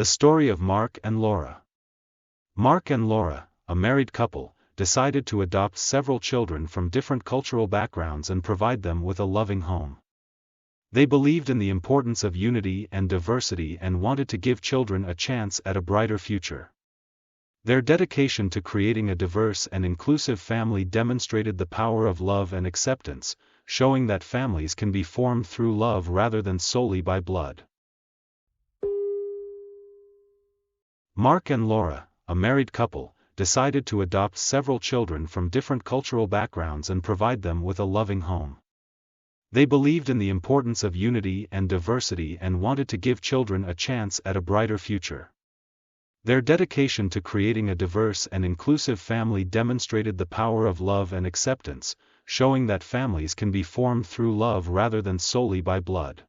The story of Mark and Laura. Mark and Laura, a married couple, decided to adopt several children from different cultural backgrounds and provide them with a loving home. They believed in the importance of unity and diversity and wanted to give children a chance at a brighter future. Their dedication to creating a diverse and inclusive family demonstrated the power of love and acceptance, showing that families can be formed through love rather than solely by blood. Mark and Laura, a married couple, decided to adopt several children from different cultural backgrounds and provide them with a loving home. They believed in the importance of unity and diversity and wanted to give children a chance at a brighter future. Their dedication to creating a diverse and inclusive family demonstrated the power of love and acceptance, showing that families can be formed through love rather than solely by blood.